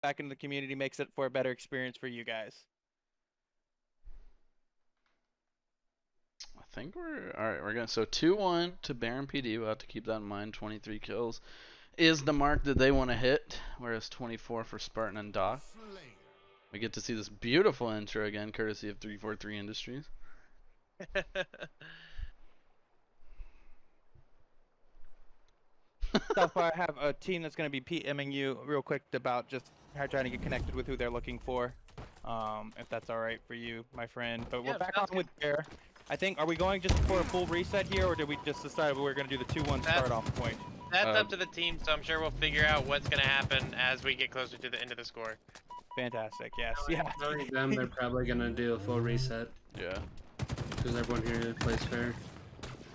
back into the community makes it for a better experience for you guys. I think we're all right. We're gonna so 2-1 to Baron PD. We'll have to keep that in mind. 23 kills is the mark that they want to hit, whereas 24 for Spartan and Doc. We get to see this beautiful intro again, courtesy of 343 Industries. So far, I have a team that's going to be PMing you real quick about just trying to get connected with who they're looking for, if that's all right for you, my friend. But we're back on with Bear. I think, are we going just for a full reset here, or did we just decide we were going to do the 2-1 start off point? That's up to the team, so I'm sure we'll figure out what's going to happen as we get closer to the end of the score. Fantastic, yes. Yeah. Knowing them, they're probably going to do a full reset. Yeah. Because everyone here plays fair.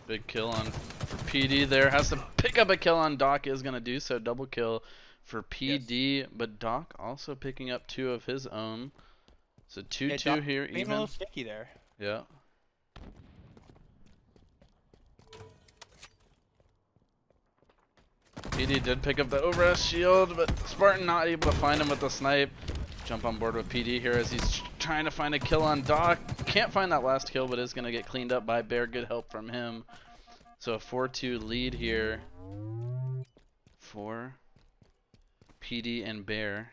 Big kill on for PD there. Has to pick up a kill on Doc. Is going to do so. Double kill for PD. Yes. But Doc also picking up 2 of his own. So 2-2 here. Being a little sticky there. Yeah. PD did pick up the overhead shield, but Spartan not able to find him with the snipe. Jump on board with PD here as he's trying to find a kill on Doc. Can't find that last kill, but is going to get cleaned up by Bear. Good help from him. So a 4-2 lead here for PD and Bear.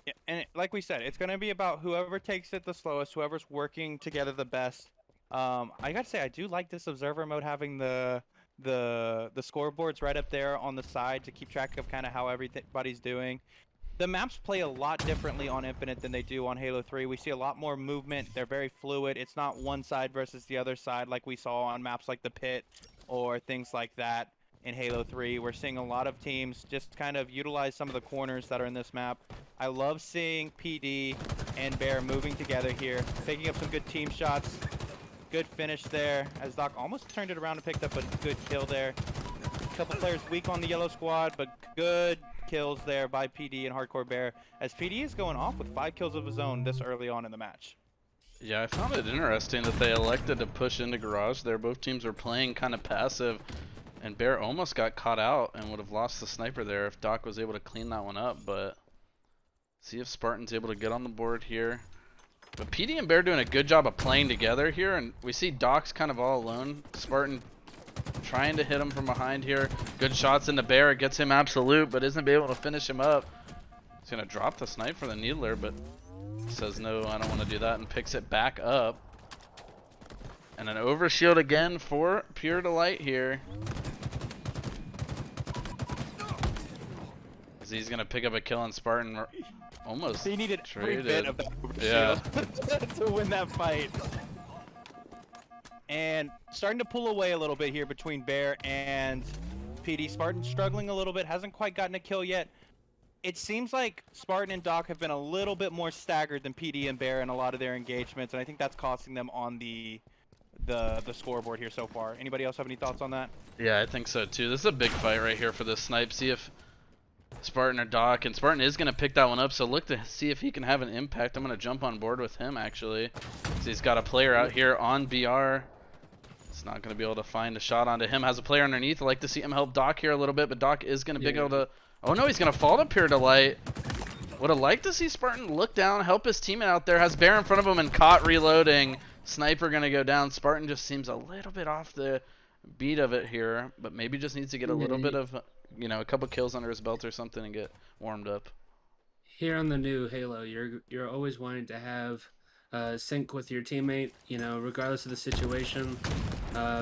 Yeah, and like we said, it's going to be about whoever takes it the slowest, whoever's working together the best. I got to say, I do like this observer mode, having the scoreboards right up there on the side to keep track of kind of how everybody's doing. The maps play a lot differently on Infinite than they do on Halo 3. We see a lot more movement. They're very fluid. It's not one side versus the other side like we saw on maps like the Pit or things like that in Halo 3. We're seeing a lot of teams just kind of utilize some of the corners that are in this map. I love seeing PD and Bear moving together here, picking up some good team shots. Good finish there, as Doc almost turned it around and picked up a good kill there. A couple players weak on the yellow squad, but good kills there by PD and Hardcore Bear, as PD is going off with 5 kills of his own this early on in the match. Yeah, I found it interesting that they elected to push into Garage there. Both teams were playing kind of passive, and Bear almost got caught out and would have lost the sniper there if Doc was able to clean that one up, but see if Spartan's able to get on the board here. But PD and Bear doing a good job of playing together here, and we see Doc's kind of all alone. Spartan trying to hit him from behind here. Good shots into Bear. It gets him absolute, but isn't able to finish him up. He's going to drop the snipe for the Needler, but says no, I don't want to do that, and picks it back up. And an overshield again for PureDelight here. As he's going to pick up a kill on Spartan. Almost. He needed every bit of that overshield to win that fight. And starting to pull away a little bit here between Bear and PD. Spartan struggling a little bit, hasn't quite gotten a kill yet. It seems like Spartan and Doc have been a little bit more staggered than PD and Bear in a lot of their engagements, and I think that's costing them on the scoreboard here so far. Anybody else have any thoughts on that? Yeah, I think so too. This is a big fight right here for this snipe. See if Spartan or Doc, and Spartan is going to pick that one up, so look to see if he can have an impact. I'm going to jump on board with him, actually. So he's got a player out here on BR. It's not going to be able to find a shot onto him. Has a player underneath. I'd like to see him help Doc here a little bit, but Doc is going to be able to... Oh no, he's going to fall to PureDelight. Would have liked to see Spartan look down, help his teammate out there. Has Bear in front of him and caught reloading. Sniper going to go down. Spartan just seems a little bit off the beat of it here, but maybe just needs to get a little bit of... you know, a couple kills under his belt or something and get warmed up. Here on the new Halo, you're always wanting to have sync with your teammate, you know, regardless of the situation.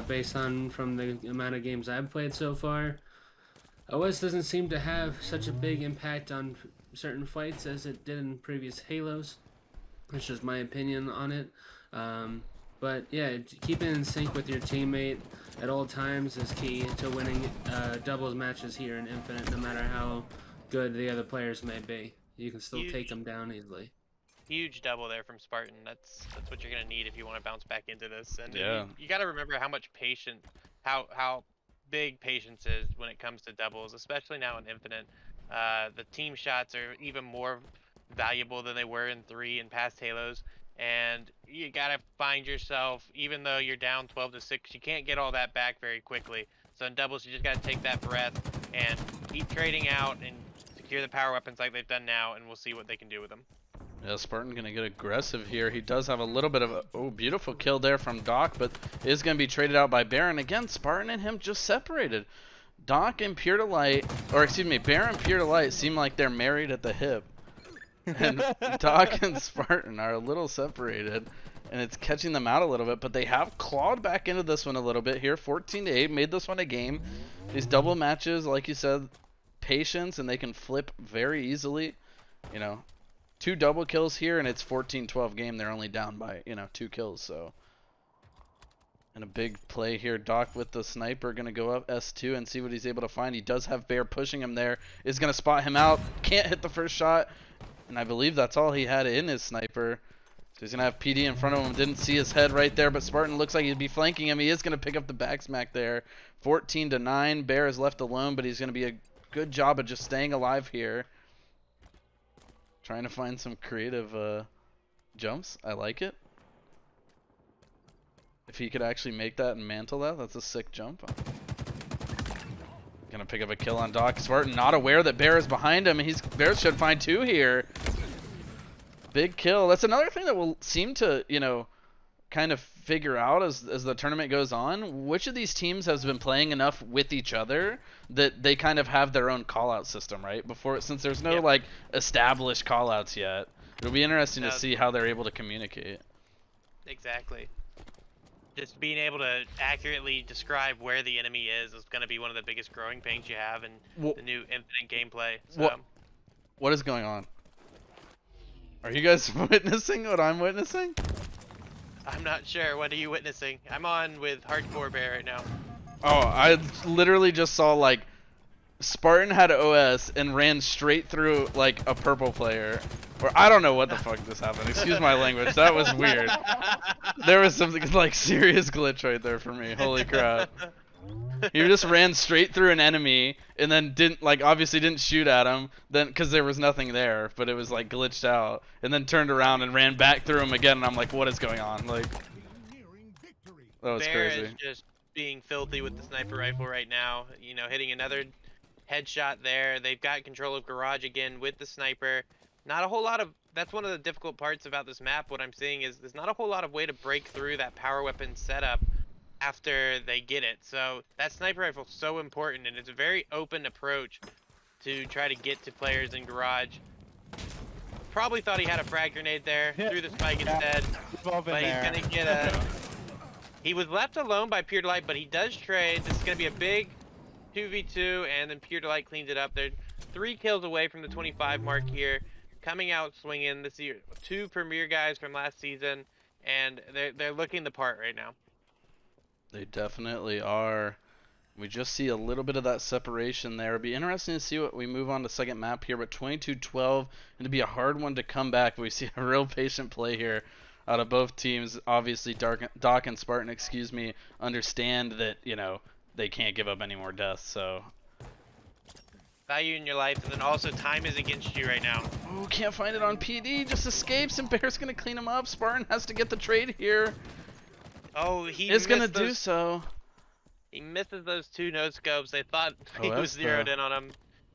Based on from the amount of games I've played so far, OS doesn't seem to have such a big impact on certain fights as it did in previous Halos. That's just my opinion on it. But yeah, keeping in sync with your teammate at all times is key to winning doubles matches here in Infinite, no matter how good the other players may be. You can still take them down easily. Huge double there from Spartan. That's what you're gonna need if you want to bounce back into this. And yeah, you got to remember how much patience, how big patience is when it comes to doubles, especially now in Infinite. The team shots are even more valuable than they were in 3 and past Halos. And you gotta find yourself, even though you're down 12-6, you can't get all that back very quickly. So in doubles, you just gotta take that breath and keep trading out and secure the power weapons like they've done now, and we'll see what they can do with them. Yeah, Spartan gonna get aggressive here. He does have a little bit of a beautiful kill there from Doc, but is gonna be traded out by Baron. Again, Spartan and him just separated. Doc and PureDelight, or excuse me, Baron and PureDelight seem like they're married at the hip. And Doc and Spartan are a little separated, and it's catching them out a little bit, but they have clawed back into this one a little bit here. 14-8, made this one a game. These double matches, like you said, patience, and they can flip very easily. You know, 2 double kills here, and it's 14-12 game. They're only down by, 2 kills, so. And a big play here. Doc with the sniper going to go up S2 and see what he's able to find. He does have Bear pushing him there. Is going to spot him out. Can't hit the first shot. And I believe that's all he had in his sniper. So he's going to have PD in front of him. Didn't see his head right there, but Spartan looks like he'd be flanking him. He is going to pick up the back smack there. 14-9. Bear is left alone, but he's going to be a good job of just staying alive here. Trying to find some creative jumps. I like it. If he could actually make that and mantle that, that's a sick jump. Gonna pick up a kill on Doc. Spartan not aware that Bear is behind him. Bear should find 2 here. Big kill. That's another thing that we'll seem to, kind of figure out as the tournament goes on. Which of these teams has been playing enough with each other that they kind of have their own call-out system, right? Since there's no like established call-outs yet, it'll be interesting to see how they're able to communicate. Exactly. Just being able to accurately describe where the enemy is going to be one of the biggest growing pains you have in the new Infinite gameplay. So. What is going on? Are you guys witnessing what I'm witnessing? I'm not sure. What are you witnessing? I'm on with Hardcore Bear right now. Oh, I literally just saw like Spartan had OS and ran straight through like a purple player. Or I don't know what the fuck this happened. Excuse my language. That was weird. There was something like serious glitch right there for me. Holy crap. He just ran straight through an enemy and then obviously didn't shoot at him then because there was nothing there, but it was like glitched out, and then turned around and ran back through him again, and I'm like, what is going on? Like, that was Bear crazy. is just being filthy with the sniper rifle right now, hitting another headshot there. They've got control of Garage again with the sniper. Not a whole lot of, that's one of the difficult parts about this map. What I'm seeing is there's not a whole lot of way to break through that power weapon setup after they get it. So that sniper rifle is so important, and it's a very open approach to try to get to players in Garage. Probably thought he had a frag grenade there, threw the spike instead, but he's gonna get a... He was left alone by PureDelight, but he does trade. This is gonna be a big 2v2, and then PureDelight cleans it up. They're 3 kills away from the 25 mark here. Coming out swinging this year, 2 premier guys from last season, and they're looking the part right now. They definitely are. We just see a little bit of that separation there. It'll be interesting to see what we move on to second map here, but 22-12, it'll be a hard one to come back. We see a real patient play here out of both teams. Obviously, Doc and Spartan, understand that, they can't give up any more deaths, so... Value in your life, and then also time is against you right now. Oh, can't find it on PD, just escapes, and Bear's gonna clean him up. Spartan has to get the trade here. Oh, he is gonna do so. He misses those 2 no scopes. They thought he OS was zeroed in on him.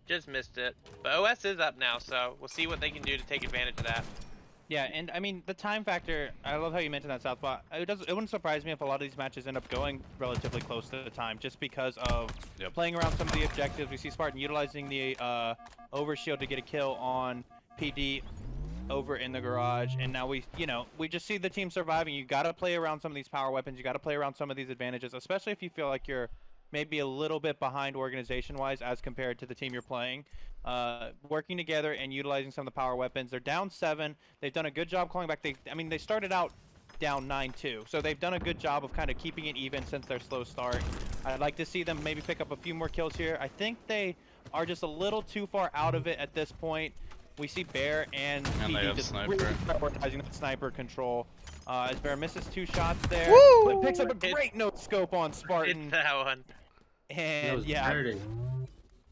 Just missed it. But OS is up now, so we'll see what they can do to take advantage of that. Yeah, and I mean the time factor. I love how you mentioned that, Southpaw. It wouldn't surprise me if a lot of these matches end up going relatively close to the time, just because of playing around some of the objectives. We see Spartan utilizing the overshield to get a kill on PD over in the Garage, and now we just see the team surviving. You got to play around some of these power weapons. You got to play around some of these advantages, especially if you feel like you're maybe a little bit behind organization-wise as compared to the team you're playing. Working together and utilizing some of the power weapons. They're down 7. They've done a good job calling back. They started out down 9-2, so they've done a good job of kind of keeping it even since their slow start. I'd like to see them maybe pick up a few more kills here. I think they are just a little too far out of it at this point. We see Bear and PD just really prioritizing that sniper control. As Bear misses 2 shots there, but picks up a great no scope on Spartan. It's that one. And dirty.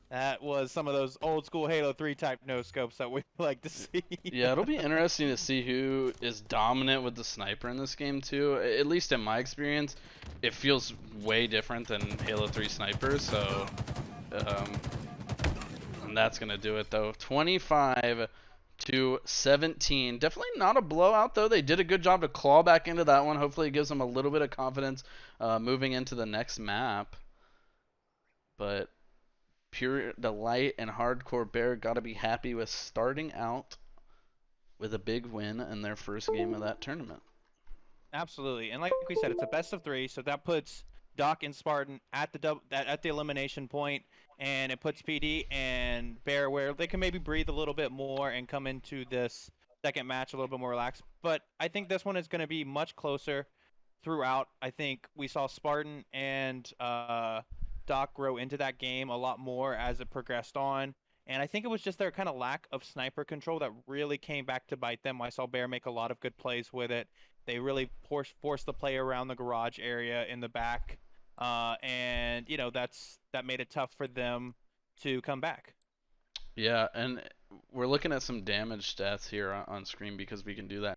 That was some of those old school Halo 3 type no scopes that we like to see. Yeah, it'll be interesting to see who is dominant with the sniper in this game too. At least in my experience, it feels way different than Halo 3 snipers. So And that's going to do it, though. 25-17. Definitely not a blowout, though. They did a good job to claw back into that one. Hopefully it gives them a little bit of confidence moving into the next map. But PureDelight and Hardcore Bear got to be happy with starting out with a big win in their first game of that tournament. Absolutely, and like we said, it's a best of 3, so that puts Doc and Spartan at the elimination point, and it puts PD and Bear where they can maybe breathe a little bit more and come into this second match a little bit more relaxed. But I think this one is going to be much closer throughout. I think we saw Spartan and Doc grow into that game a lot more as it progressed on. And I think it was just their kind of lack of sniper control that really came back to bite them. I saw Bear make a lot of good plays with it. They really forced the play around the garage area in the back. And, you know, that made it tough for them to come back. Yeah, and we're looking at some damage stats here on screen because we can do that